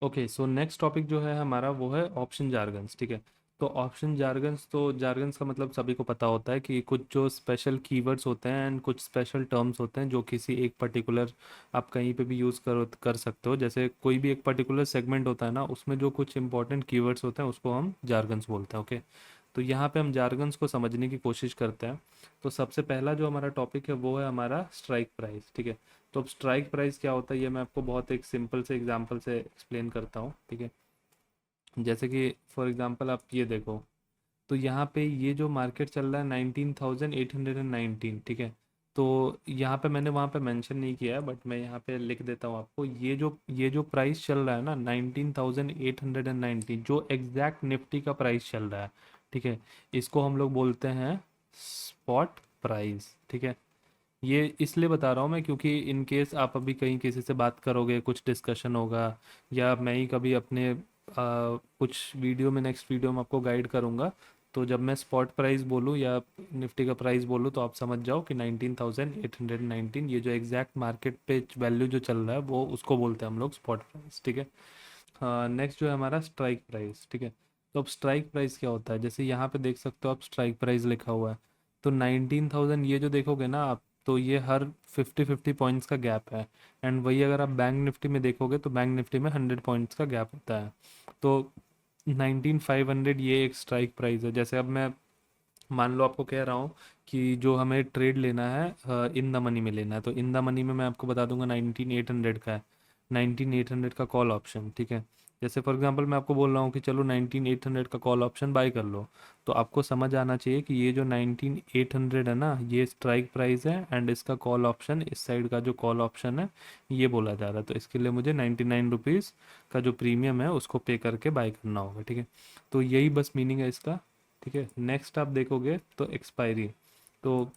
Okay, so next topic जो है हमारा वो है ऑप्शन जार्गन्स। ठीक है, तो ऑप्शन जार्गन्स, तो जार्गन्स का मतलब सभी को पता होता है कि कुछ जो स्पेशल कीवर्ड्स होते हैं एंड कुछ स्पेशल टर्म्स होते हैं जो किसी एक पर्टिकुलर आप कहीं पे भी यूज़ कर सकते हो। जैसे कोई भी एक पर्टिकुलर सेगमेंट होता है ना, उसमें जो कुछ इंपॉर्टेंट कीवर्ड्स होते हैं उसको हम जार्गन्स बोलते हैं। ओके, तो यहाँ पे हम जार्गन्स को समझने की कोशिश करते हैं। तो सबसे पहला जो हमारा टॉपिक है वो है हमारा स्ट्राइक प्राइस। ठीक है, तो अब स्ट्राइक प्राइस क्या होता है ये मैं आपको बहुत एक सिंपल से एग्जांपल से एक्सप्लेन करता हूँ। ठीक है, जैसे कि फॉर एग्जांपल आप ये देखो, तो यहाँ पे ये जो मार्केट चल रहा है 19,819। ठीक है, तो यहाँ पे मैंने वहाँ पे मेंशन नहीं किया है बट मैं यहाँ पे लिख देता हूँ आपको। ये जो प्राइस चल रहा है ना 19,819, जो एग्जैक्ट निफ्टी का प्राइस चल रहा है। ठीक है, इसको हम लोग बोलते हैं स्पॉट प्राइस। ठीक है, ये इसलिए बता रहा हूँ मैं क्योंकि इन केस आप अभी कहीं किसी से बात करोगे, कुछ डिस्कशन होगा, या मैं ही कभी अपने कुछ वीडियो में, नेक्स्ट वीडियो में आपको गाइड करूँगा। तो जब मैं स्पॉट प्राइस बोलूँ या निफ्टी का प्राइस बोलूँ तो आप समझ जाओ कि 19,819 ये जो एग्जैक्ट मार्केट पे वैल्यू जो चल रहा है वो उसको बोलते हैं हम लोग स्पॉट प्राइस। ठीक है, नेक्स्ट जो है हमारा स्ट्राइक प्राइस। ठीक है, तो अब स्ट्राइक प्राइस क्या होता है, जैसे यहाँ पे देख सकते हो आप स्ट्राइक प्राइस लिखा हुआ है। तो 19,000 ये जो देखोगे ना आप, तो ये हर 50-50 पॉइंट्स का गैप है। एंड वही अगर आप बैंक निफ्टी में देखोगे तो बैंक निफ्टी में 100 पॉइंट्स का गैप होता है। तो 19,500 ये एक स्ट्राइक प्राइस है। जैसे अब मैं मान लो आपको कह रहा हूँ कि जो हमें ट्रेड लेना है इन द मनी में लेना है, तो इन द मनी में मैं आपको बता दूंगा 19,800 का है, 19,800 का कॉल ऑप्शन। ठीक है, जैसे फॉर एग्जांपल मैं आपको बोल रहा हूँ कि चलो 19,800 का कॉल ऑप्शन बाय कर लो, तो आपको समझ आना चाहिए कि ये जो 19,800 है ना ये स्ट्राइक प्राइस है एंड इसका कॉल ऑप्शन, इस साइड का जो कॉल ऑप्शन है ये बोला जा रहा है। तो इसके लिए मुझे 99 रुपीज़ का जो प्रीमियम है उसको पे करके बाय करना होगा। ठीक है, तो यही बस मीनिंग है इसका। ठीक है, नेक्स्ट आप देखोगे तो एक्सपायरी। तो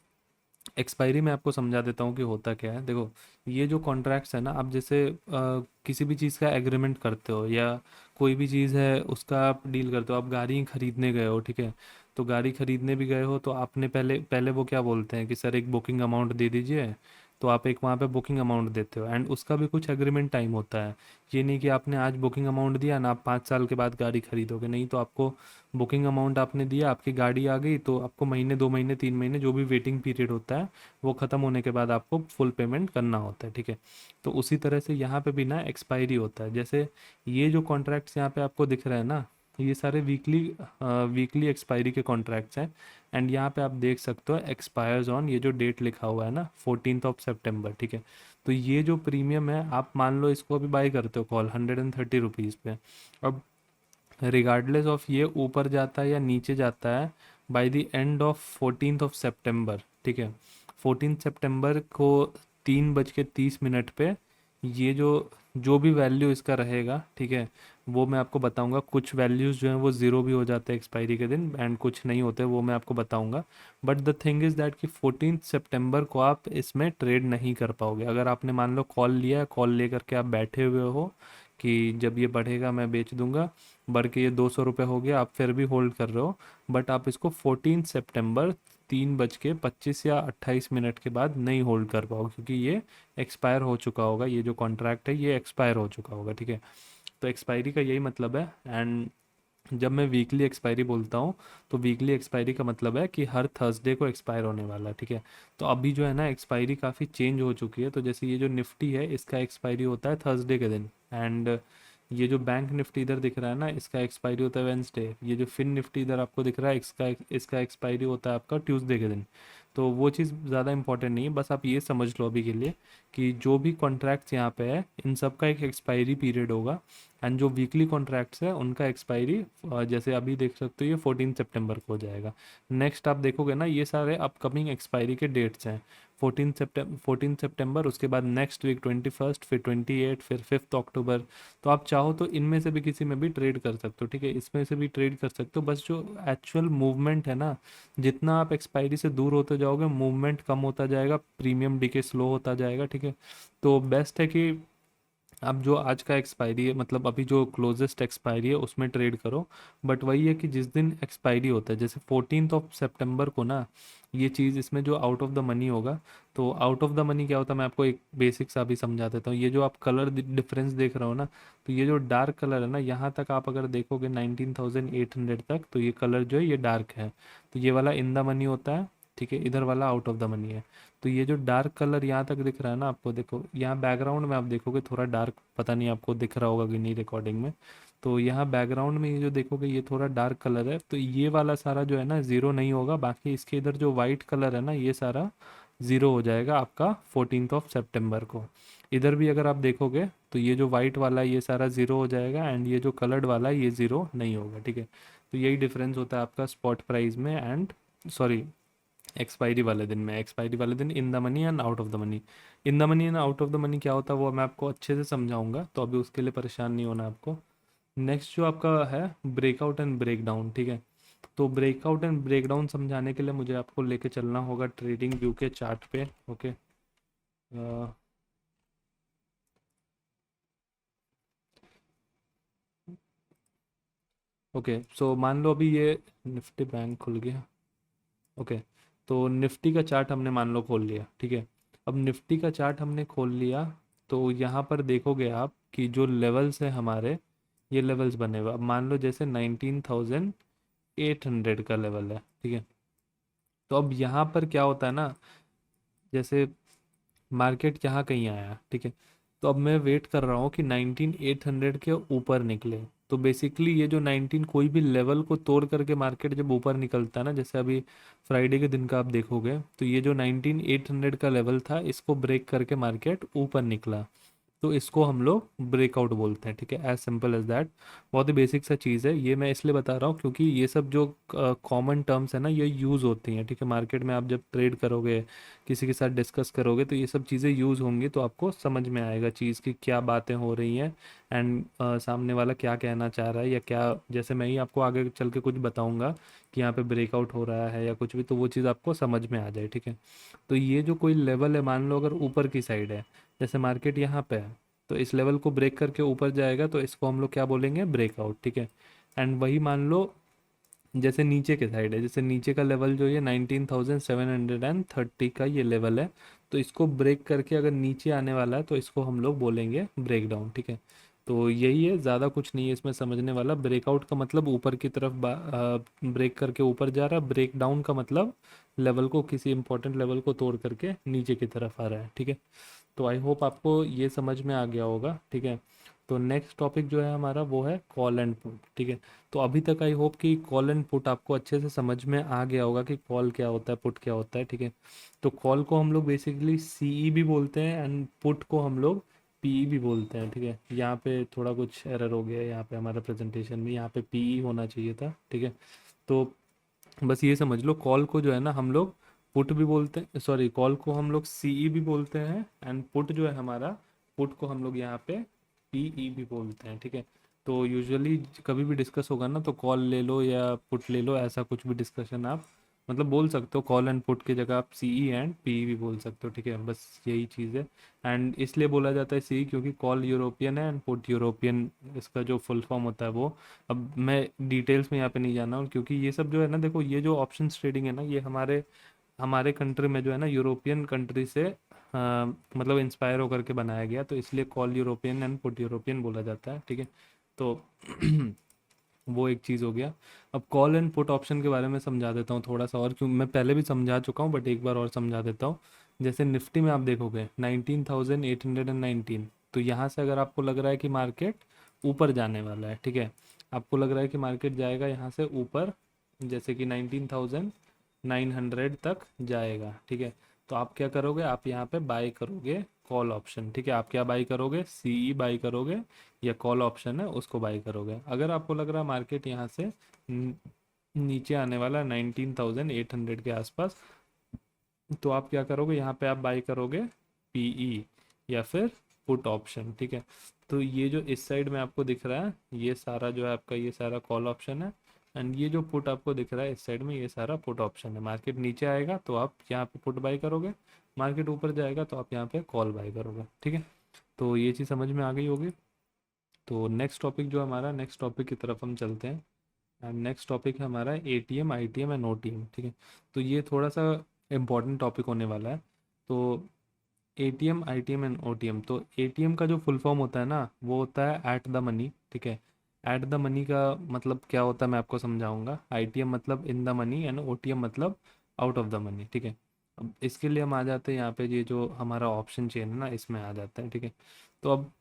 एक्सपायरी में आपको समझा देता हूँ कि होता क्या है। देखो, ये जो कॉन्ट्रैक्ट्स है ना, आप जैसे किसी भी चीज़ का एग्रीमेंट करते हो या कोई भी चीज़ है उसका आप डील करते हो, आप गाड़ी खरीदने गए हो। ठीक है, तो गाड़ी खरीदने भी गए हो तो आपने पहले पहले वो क्या बोलते हैं कि सर एक बुकिंग अमाउंट दे दीजिए, तो आप एक वहाँ पे बुकिंग अमाउंट देते हो एंड उसका भी कुछ एग्रीमेंट टाइम होता है। ये नहीं कि आपने आज बुकिंग अमाउंट दिया ना आप 5 साल के बाद गाड़ी खरीदोगे, नहीं। तो आपको बुकिंग अमाउंट आपने दिया, आपकी गाड़ी आ गई, तो आपको महीने, 2 महीने, 3 महीने जो भी वेटिंग पीरियड होता है वो ख़त्म होने के बाद आपको फुल पेमेंट करना होता है। ठीक है, तो उसी तरह से यहाँ पे भी ना एक्सपायरी होता है। जैसे ये जो कॉन्ट्रैक्ट्स यहाँ पे आपको दिख रहे हैं ना, ये सारे वीकली एक्सपायरी के कॉन्ट्रैक्ट्स हैं। एंड यहाँ पे आप देख सकते हो एक्सपायर्स ऑन, ये जो डेट लिखा हुआ है ना 14 सितंबर। ठीक है, तो ये जो प्रीमियम है आप मान लो इसको अभी बाई करते हो कॉल 130 रुपीज़ पे। अब रिगार्डलेस ऑफ ये ऊपर जाता है या नीचे जाता है, बाय द एंड ऑफ 14 सितंबर। ठीक है, 14 सितंबर को 3:30 पे ये जो जो भी वैल्यू इसका रहेगा, ठीक है, वो मैं आपको बताऊंगा। कुछ वैल्यूज़ जो हैं वो ज़ीरो भी हो जाते हैं एक्सपायरी के दिन एंड कुछ नहीं होते, वो मैं आपको बताऊंगा। But the thing is that कि 14 सितंबर को आप इसमें ट्रेड नहीं कर पाओगे। अगर आपने मान लो कॉल लिया है, कॉल लेकर के आप बैठे हुए हो कि जब ये बढ़ेगा मैं बेच दूंगा, बढ़ के ये 200 रुपये हो गया, आप फिर भी होल्ड कर रहे हो, बट आप इसको 14 सितंबर 3:25 या 28 मिनट के बाद नहीं होल्ड कर पाओगे क्योंकि ये एक्सपायर हो चुका होगा, ये जो कॉन्ट्रैक्ट है ये एक्सपायर हो चुका होगा। ठीक है, तो एक्सपायरी का यही मतलब है। एंड जब मैं वीकली एक्सपायरी बोलता हूँ तो वीकली एक्सपायरी का मतलब है कि हर थर्सडे को एक्सपायर होने वाला है। ठीक है, तो अभी जो है ना एक्सपायरी काफ़ी चेंज हो चुकी है। तो जैसे ये जो निफ्टी है इसका एक्सपायरी होता है थर्सडे के दिन, एंड ये जो बैंक निफ्टी इधर दिख रहा है ना इसका एक्सपायरी होता है वेंसडे। ये जो फिन निफ्टी इधर आपको दिख रहा है इसका इसका एक्सपायरी होता है आपका ट्यूसडे के दिन। तो वो चीज़ ज़्यादा इंपॉर्टेंट नहीं है, बस आप ये समझ लो अभी के लिए कि जो भी कॉन्ट्रैक्ट्स यहाँ पे है इन सब का एक एक्सपायरी पीरियड होगा। एंड जो वीकली कॉन्ट्रैक्ट्स है उनका एक्सपायरी जैसे अभी देख सकते हो ये 14 सितंबर को हो जाएगा। नेक्स्ट आप देखोगे ना ये सारे अपकमिंग एक्सपायरी के डेट्स हैं। 14 सितंबर, उसके बाद नेक्स्ट वीक 21, फिर 28, फिर 5 अक्टूबर। तो आप चाहो तो इनमें से भी किसी में भी ट्रेड कर सकते हो। ठीक है, इसमें से भी ट्रेड कर सकते हो, बस जो एक्चुअल मूवमेंट है ना, जितना आप एक्सपायरी से दूर होते जाओगे मूवमेंट कम होता जाएगा, प्रीमियम डीके स्लो होता जाएगा। ठीक है, तो बेस्ट है कि आप जो आज का एक्सपायरी है, मतलब अभी जो क्लोजेस्ट एक्सपायरी है उसमें ट्रेड करो। बट वही है कि जिस दिन एक्सपायरी होता है, जैसे 14 सितंबर को ना, ये चीज़ इसमें जो आउट ऑफ द मनी होगा। तो आउट ऑफ द मनी क्या होता है, मैं आपको एक बेसिक सा भी समझा देता हूँ। ये जो आप कलर डिफरेंस देख रहे हो ना, तो ये जो डार्क कलर है ना, यहाँ तक आप अगर देखोगे 19,800 तक, तो ये कलर जो है ये डार्क है। तो ये वाला इन द मनी होता है, ठीक है, इधर वाला आउट ऑफ द मनी है। तो ये जो डार्क कलर यहाँ तक दिख रहा है ना आपको, देखो यहाँ बैकग्राउंड में आप देखोगे थोड़ा डार्क, पता नहीं आपको दिख रहा होगा कि नहीं रिकॉर्डिंग में। तो यहाँ बैकग्राउंड में ये जो देखोगे ये थोड़ा डार्क कलर है, तो ये वाला सारा जो है ना ज़ीरो नहीं होगा। बाकी इसके इधर जो वाइट कलर है ना, ये सारा ज़ीरो हो जाएगा आपका 14 सितंबर को। इधर भी अगर आप देखोगे तो ये जो वाइट वाला है ये सारा ज़ीरो हो जाएगा, एंड ये जो कलर्ड वाला है ये ज़ीरो नहीं होगा, ठीक है। तो यही डिफरेंस होता है आपका स्पॉट प्राइस में एंड, सॉरी, एक्सपायरी वाले दिन में। एक्सपायरी वाले दिन in the money and out of the money. In the money and out of the money क्या होता है वो मैं आपको अच्छे से समझाऊंगा, तो अभी उसके लिए परेशान नहीं होना आपको। नेक्स्ट जो आपका है ब्रेकआउट एंड ब्रेकडाउन, ठीक है। तो ब्रेकआउट एंड ब्रेकडाउन समझाने के लिए मुझे आपको लेके चलना होगा ट्रेडिंग व्यू के चार्ट पे, ओके। ओके, सो मान लो अभी ये निफ्टी बैंक खुल गया, ओके। तो निफ्टी का चार्ट हमने मान लो खोल लिया, ठीक है। अब निफ्टी का चार्ट हमने खोल लिया, तो यहाँ पर देखोगे आप कि जो लेवल्स है हमारे, ये लेवल्स बने हुए। अब मान लो जैसे 19,800 का लेवल है, ठीक है। तो अब यहाँ पर क्या होता है ना, जैसे मार्केट यहाँ कहीं आया, ठीक है। तो अब मैं वेट कर रहा हूँ कि 19,800 के ऊपर निकले। तो बेसिकली ये जो 19 कोई भी लेवल को तोड़ करके मार्केट जब ऊपर निकलता है ना, जैसे अभी फ्राइडे के दिन का आप देखोगे, तो ये जो 19,800 का लेवल था इसको ब्रेक करके मार्केट ऊपर निकला। तो इसको हम लोग ब्रेकआउट बोलते हैं, ठीक है। As simple as that. बहुत ही बेसिक सा चीज़ है ये, मैं इसलिए बता रहा हूँ क्योंकि ये सब जो कॉमन टर्म्स है ना ये यूज़ होती हैं, ठीक है। मार्केट में आप जब ट्रेड करोगे, किसी के साथ डिस्कस करोगे, तो ये सब चीज़ें यूज़ होंगी, तो आपको समझ में आएगा चीज़ की क्या बातें हो रही हैं, एंड सामने वाला क्या कहना चाह रहा है या क्या। जैसे मैं ही आपको आगे चल के कुछ बताऊंगा कि यहाँ पे ब्रेकआउट हो रहा है या कुछ भी, तो वो चीज़ आपको समझ में आ जाए, ठीक है। तो ये जो कोई लेवल है, मान लो अगर ऊपर की साइड है, जैसे मार्केट यहाँ पे है, तो इस लेवल को ब्रेक करके ऊपर जाएगा तो इसको हम लोग क्या बोलेंगे, ब्रेकआउट, ठीक है। एंड वही मान लो जैसे नीचे के साइड है, जैसे नीचे का लेवल जो ये 19,730 का ये लेवल है, तो इसको ब्रेक करके अगर नीचे आने वाला है तो इसको हम लोग बोलेंगे ब्रेक डाउन, ठीक है। तो यही है, ज़्यादा कुछ नहीं है इसमें समझने वाला। ब्रेकआउट का मतलब ऊपर की तरफ ब्रेक करके ऊपर जा रहा है, ब्रेक डाउन का मतलब लेवल को, किसी इंपॉर्टेंट लेवल को तोड़ करके नीचे की तरफ आ रहा है, ठीक है। तो आई होप आपको ये समझ में आ गया होगा, ठीक है। तो नेक्स्ट टॉपिक जो है हमारा वो है कॉल एंड पुट, ठीक है। तो अभी तक आई होप कि कॉल एंड पुट आपको अच्छे से समझ में आ गया होगा कि कॉल क्या होता है, पुट क्या होता है, ठीक है। तो कॉल को हम लोग बेसिकली सीई भी बोलते हैं एंड पुट को हम लोग पीई भी बोलते हैं, ठीक है। यहाँ पे थोड़ा कुछ एरर हो गया है, यहाँ पे हमारा प्रेजेंटेशन में यहाँ पे पीई होना चाहिए था, ठीक है। तो बस ये समझ लो, कॉल को जो है ना हम लोग पुट भी बोलते हैं, सॉरी, कॉल को हम लोग सीई भी बोलते हैं, एंड पुट जो है हमारा, पुट को हम लोग यहाँ पे पीई भी बोलते हैं, ठीक है। तो यूजुअली कभी भी डिस्कस होगा ना, तो कॉल ले लो या पुट ले लो, ऐसा कुछ भी डिस्कशन आप मतलब बोल सकते हो। कॉल एंड पुट की जगह आप सीई एंड पीई भी बोल सकते हो, ठीक है। बस यही चीज़ है। एंड इसलिए बोला जाता है सीई क्योंकि कॉल यूरोपियन है एंड पुट यूरोपियन, इसका जो फुल फॉर्म होता है वो। अब मैं डिटेल्स में यहाँ पे नहीं जाना हूँ क्योंकि ये सब जो है ना, देखो ये जो ऑप्शन ट्रेडिंग है ना, ये हमारे हमारे कंट्री में जो है ना यूरोपियन कंट्री से मतलब इंस्पायर होकर के बनाया गया, तो इसलिए call European and put European बोला जाता है, ठीक है। तो वो एक चीज़ हो गया। अब कॉल एंड पुट ऑप्शन के बारे में समझा देता हूँ थोड़ा सा और, क्यों मैं पहले भी समझा चुका हूँ बट एक बार और समझा देता हूँ। जैसे निफ्टी में आप देखोगे 19,819, तो यहाँ से अगर आपको लग रहा है कि मार्केट ऊपर जाने वाला है, ठीक है, आपको लग रहा है कि मार्केट जाएगा यहाँ से ऊपर, जैसे कि 19,900 तक जाएगा, ठीक है। तो आप क्या करोगे, आप यहाँ पे बाय करोगे कॉल ऑप्शन, ठीक है। आप क्या बाय करोगे, सीई बाय करोगे, या कॉल ऑप्शन है उसको बाय करोगे। अगर आपको लग रहा है मार्केट यहाँ से नीचे आने वाला है 19,800 के आसपास, तो आप क्या करोगे, यहाँ पे आप बाय करोगे पीई या फिर पुट ऑप्शन, ठीक है। तो ये जो इस साइड में आपको दिख रहा है ये सारा जो है आपका, ये सारा कॉल ऑप्शन है, एंड ये जो पुट आपको दिख रहा है इस साइड में, ये सारा पुट ऑप्शन है। मार्केट नीचे आएगा तो आप यहाँ पे पुट बाय करोगे, मार्केट ऊपर जाएगा तो आप यहाँ पे कॉल बाय करोगे, ठीक है। तो ये चीज़ समझ में आ गई होगी। तो नेक्स्ट टॉपिक जो हमारा, नेक्स्ट टॉपिक की तरफ हम चलते हैं। एंड नेक्स्ट टॉपिक है हमारा एटीएम, आईटीएम एंड ओटीएम, ठीक है। तो ये थोड़ा सा इम्पोर्टेंट टॉपिक होने वाला है। तो एटीएम, आईटीएम एंड ओटीएम, तो एटीएम का जो फुल फॉर्म होता है ना, वो होता है एट द मनी, ठीक है। एट द मनी का मतलब क्या होता है मैं आपको समझाऊंगा। आईटीएम मतलब in the money and OTM मतलब आउट ऑफ द मनी, ठीक है। अब इसके लिए हम आ जाते हैं यहाँ पे, ये जो हमारा ऑप्शन चेन है ना, इसमें आ जाते हैं, ठीक है। तो अब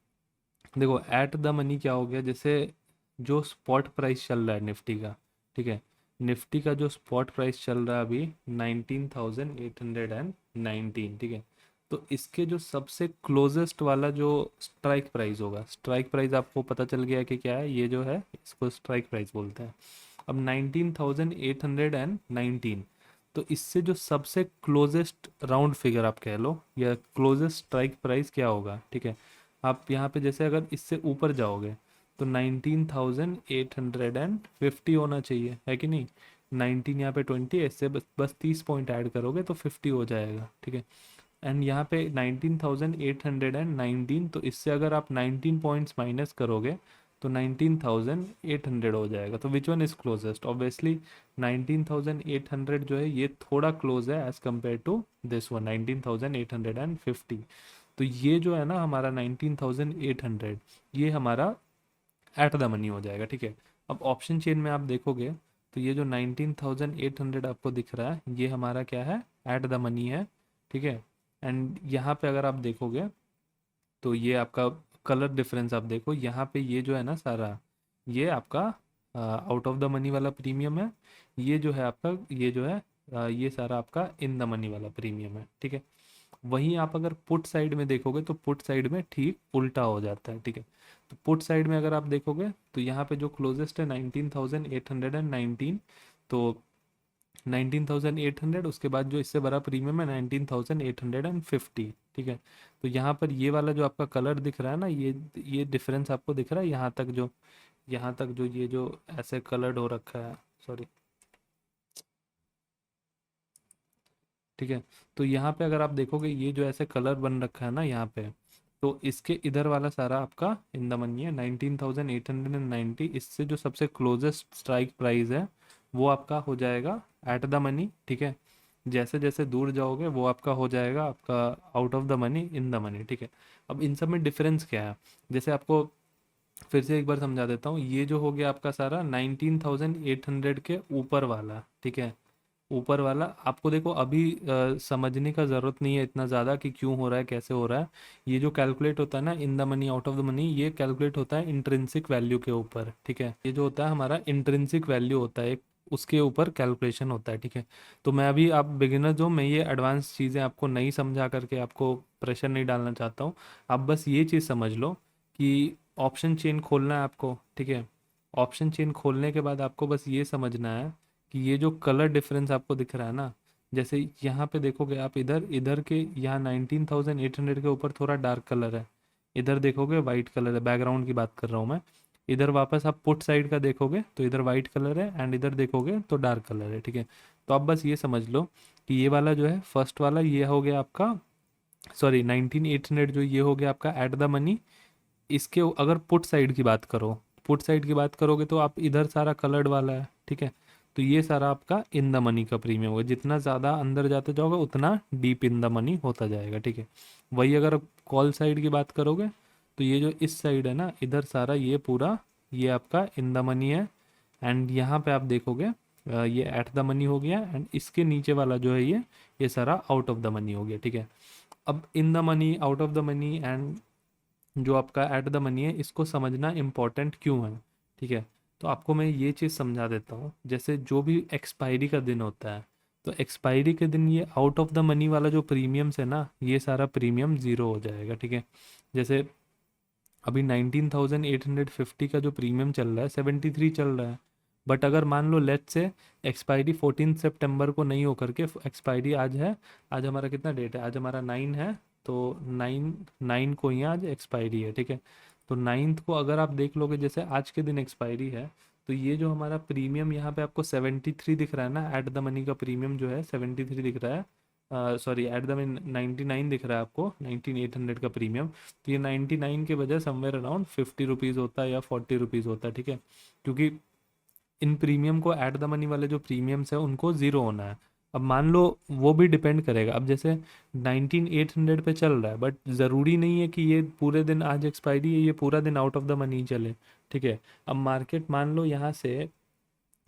देखो एट द मनी क्या हो गया, जैसे जो स्पॉट प्राइस चल रहा है निफ्टी का, ठीक है। निफ्टी का जो स्पॉट प्राइस चल रहा है अभी 19,819, ठीक है। तो इसके जो सबसे क्लोजेस्ट वाला जो स्ट्राइक प्राइस होगा, स्ट्राइक प्राइस आपको पता चल गया कि क्या है, ये जो है इसको स्ट्राइक प्राइस बोलते हैं। अब 19,819, तो इससे जो सबसे क्लोजेस्ट राउंड फिगर आप कह लो या क्लोजेस्ट स्ट्राइक प्राइस क्या होगा, ठीक है। आप यहाँ पे जैसे अगर इससे ऊपर जाओगे तो 19,850 होना चाहिए, है कि नहीं। 19 यहाँ पे 20, इससे बस बस 30 पॉइंट ऐड करोगे तो 50 हो जाएगा, ठीक है। एंड यहाँ पे 19,819, तो इससे अगर आप 19 पॉइंट्स माइनस करोगे तो 19,800 हो जाएगा। तो which one is closest, obviously 19,800 जो है ये थोड़ा क्लोज है as compare to this one 19,850। तो ये जो है ना हमारा 19,800, ये हमारा एट द मनी हो जाएगा, ठीक है। अब ऑप्शन चेन में आप देखोगे तो ये जो 19,800 आपको दिख रहा है, ये हमारा क्या है, एट द मनी है, ठीक है। एंड यहाँ पे अगर आप देखोगे तो ये आपका कलर डिफरेंस आप देखो, यहाँ पे ये जो है ना सारा, ये आपका आउट ऑफ द मनी वाला प्रीमियम है। ये जो है आपका, ये जो है ये सारा आपका इन द मनी वाला प्रीमियम है, ठीक है। वहीं आप अगर पुट साइड में देखोगे तो पुट साइड में ठीक उल्टा हो जाता है, ठीक है। तो पुट साइड में अगर आप देखोगे तो यहाँ पे जो क्लोजेस्ट है 19,819, तो 19,800, उसके बाद जो इससे बड़ा प्रीमियम है 19,850, ठीक है। तो यहाँ पर ये वाला जो आपका कलर दिख रहा है ना, ये डिफरेंस आपको दिख रहा है यहाँ तक, जो यहाँ तक जो ये जो ऐसे कलर्ड हो रखा है, सॉरी, ठीक है। तो यहाँ पे अगर आप देखोगे ये जो ऐसे कलर बन रखा है ना यहाँ पे, तो इसके इधर वाला सारा आपका इन द मनी है 19,890। इससे जो सबसे क्लोजेस्ट स्ट्राइक प्राइस है वो आपका हो जाएगा एट द मनी, ठीक है। जैसे जैसे दूर जाओगे वो आपका हो जाएगा आपका out of the money, in the money, ठीक है। अब इन सब में डिफरेंस क्या है, जैसे आपको फिर से एक बार समझा देता हूँ। ये जो हो गया आपका सारा 19,800 के ऊपर वाला, ठीक है। ऊपर वाला आपको देखो अभी समझने का ज़रूरत नहीं है इतना ज़्यादा कि क्यों हो रहा है, कैसे हो रहा है। ये जो कैलकुलेट होता है ना in the money, out of the money, ये कैलकुलेट होता है इंट्रिंसिक वैल्यू के ऊपर, ठीक है। ये जो होता है हमारा इंट्रिंसिक वैल्यू होता है एक, उसके ऊपर कैलकुलेशन होता है, ठीक है। तो मैं अभी, आप बिगिनर जो, मैं ये एडवांस चीज़ें आपको नहीं समझा करके आपको प्रेशर नहीं डालना चाहता हूँ। आप बस ये चीज़ समझ लो कि ऑप्शन चेन खोलना है आपको, ठीक है। ऑप्शन चेन खोलने के बाद आपको बस ये समझना है कि ये जो कलर डिफरेंस आपको दिख रहा है ना, जैसे यहाँ पे देखोगे आप, इधर इधर के यहाँ 19,800 के ऊपर थोड़ा डार्क कलर है, इधर देखोगे वाइट कलर है, बैकग्राउंड की बात कर रहा हूँ मैं। इधर वापस आप पुट साइड का देखोगे तो इधर वाइट कलर है एंड इधर देखोगे तो डार्क कलर है, ठीक है। तो आप बस ये समझ लो कि ये वाला जो है फर्स्ट वाला, ये हो गया आपका, सॉरी 19,800 जो ये हो गया आपका एट द मनी। इसके अगर पुट साइड की बात करो, पुट साइड की बात करोगे तो आप इधर सारा कलर्ड वाला है, ठीक है। तो ये सारा आपका इन द मनी का प्रीमियम होगा, जितना ज़्यादा अंदर जाते जाओगे उतना डीप इन द मनी होता जाएगा, ठीक है। वही अगर कॉल साइड की बात करोगे तो ये जो इस साइड है ना, इधर सारा ये पूरा, ये आपका इन द मनी है। एंड यहाँ पे आप देखोगे ये एट द मनी हो गया, एंड इसके नीचे वाला जो है ये सारा आउट ऑफ द मनी हो गया, ठीक है। अब in the money, out of the money and जो आपका एट द मनी है, इसको समझना इम्पॉर्टेंट क्यों है, ठीक है। तो आपको मैं ये चीज़ समझा देता हूँ। जैसे जो भी एक्सपायरी का दिन होता है, तो एक्सपायरी के दिन ये आउट ऑफ द मनी वाला जो प्रीमियम्स है ना, ये सारा प्रीमियम ज़ीरो हो जाएगा, ठीक है। जैसे अभी 19,850 का जो प्रीमियम चल रहा है 73 चल रहा है। बट अगर मान लो लेट से एक्सपायरी 14 सितंबर को नहीं होकर के एक्सपायरी आज है, आज हमारा कितना डेट है, आज हमारा 9 है, तो 9 को ही आज एक्सपायरी है, ठीक है। तो 9th को अगर आप देख लोगे, जैसे आज के दिन एक्सपायरी है, तो ये जो हमारा प्रीमियम यहाँ पे आपको 73 दिख रहा है ना, एट द मनी का प्रीमियम जो है 73 दिख रहा है, सॉरी एट द 99 दिख रहा है आपको, 19800 का प्रीमियम, तो ये 99 के बजाय समवेयर अराउंड 50 रुपीज़ होता है या 40 रुपीज़ होता है, ठीक है। क्योंकि इन प्रीमियम को एट द मनी वाले जो प्रीमियम्स है उनको ज़ीरो होना है। अब मान लो वो भी डिपेंड करेगा, अब जैसे 19800 पे चल रहा है, बट ज़रूरी नहीं है कि ये पूरे दिन, आज एक्सपायरी है, ये पूरा दिन आउट ऑफ द मनी चले, ठीक है। अब मार्केट मान लो यहाँ से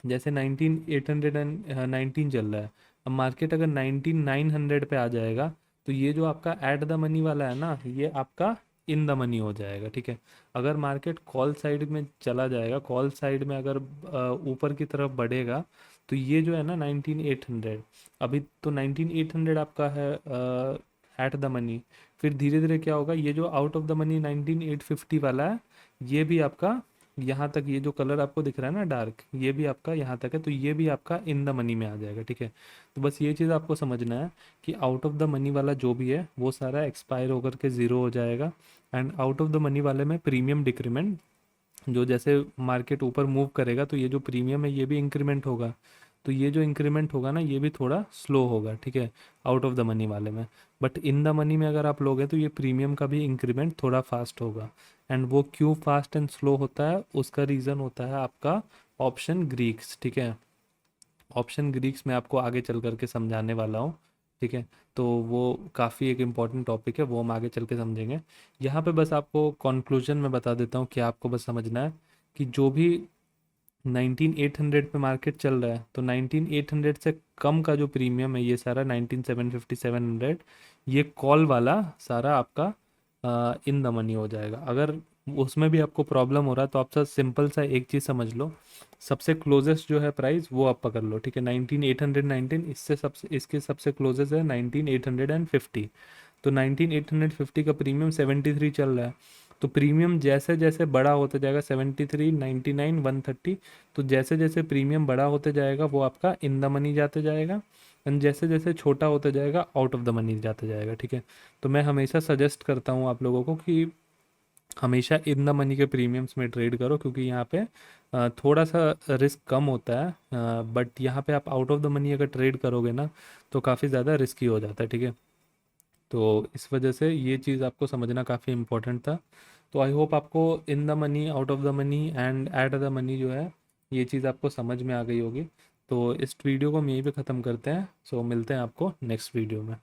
जैसे 19819 चल रहा है, अब मार्केट अगर 19900 पे आ जाएगा, तो ये जो आपका एट द मनी वाला है ना, ये आपका इन द मनी हो जाएगा, ठीक है। अगर मार्केट कॉल साइड में चला जाएगा, कॉल साइड में अगर ऊपर की तरफ बढ़ेगा, तो ये जो है ना 19800, अभी तो 19800 आपका है एट द मनी, फिर धीरे धीरे क्या होगा, ये जो आउट ऑफ द मनी 19850 वाला है, ये भी आपका यहाँ तक, ये जो कलर आपको दिख रहा है ना डार्क, ये भी आपका यहाँ तक है, तो ये भी आपका इन द मनी में आ जाएगा, ठीक है। तो बस ये चीज़ आपको समझना है कि आउट ऑफ द मनी वाला जो भी है वो सारा एक्सपायर होकर के ज़ीरो हो जाएगा, and out of the money वाले में प्रीमियम डिक्रीमेंट, जो जैसे मार्केट ऊपर मूव करेगा तो ये जो प्रीमियम है ये भी इंक्रीमेंट होगा, तो ये जो इंक्रीमेंट होगा ना ये भी थोड़ा स्लो होगा, ठीक है, आउट ऑफ द मनी वाले में। बट इन द मनी में अगर आप लोगे तो ये प्रीमियम का भी इंक्रीमेंट थोड़ा फास्ट होगा, एंड वो क्यों फास्ट एंड स्लो होता है, उसका रीज़न होता है आपका ऑप्शन ग्रीक्स, ठीक है। ऑप्शन ग्रीक्स में आपको आगे चल करके समझाने वाला हूँ, ठीक है। तो वो काफ़ी एक इम्पॉर्टेंट टॉपिक है, वो हम आगे चल के समझेंगे। यहाँ पे बस आपको कंक्लूजन में बता देता हूँ कि आपको बस समझना है कि जो भी 19800 पे मार्केट चल रहा है, तो 19800 से कम का जो प्रीमियम है ये सारा 19750 700, ये कॉल वाला सारा आपका इन द मनी हो जाएगा। अगर उसमें भी आपको प्रॉब्लम हो रहा है तो आप सब सिंपल सा एक चीज़ समझ लो, सबसे क्लोजेस्ट जो है प्राइस वो आप पकड़ लो, ठीक है। 19819, इससे सबसे, इसके सबसे क्लोजेस्ट है 19850, तो 19850 का प्रीमियम 73 चल रहा है, तो प्रीमियम जैसे जैसे बड़ा होता जाएगा, 73, 99, 130, तो जैसे जैसे प्रीमियम बड़ा होते जाएगा वो आपका इन द मनी जाते जाएगा, एंड जैसे जैसे छोटा होता जाएगा आउट ऑफ द मनी जाते जाएगा, ठीक है। तो मैं हमेशा सजेस्ट करता हूँ आप लोगों को कि हमेशा इन द मनी के प्रीमियम्स में ट्रेड करो, क्योंकि यहाँ पे थोड़ा सा रिस्क कम होता है, बट यहाँ पे आप आउट ऑफ द मनी अगर ट्रेड करोगे ना तो काफ़ी ज़्यादा रिस्की हो जाता है, ठीक है। तो इस वजह से ये चीज़ आपको समझना काफ़ी इम्पोर्टेंट था। तो आई होप आपको in the money, out of the money and at the money जो है ये चीज़ आपको समझ में आ गई होगी। तो इस वीडियो को हम यहीं पे ख़त्म करते हैं, सो मिलते हैं आपको नेक्स्ट वीडियो में।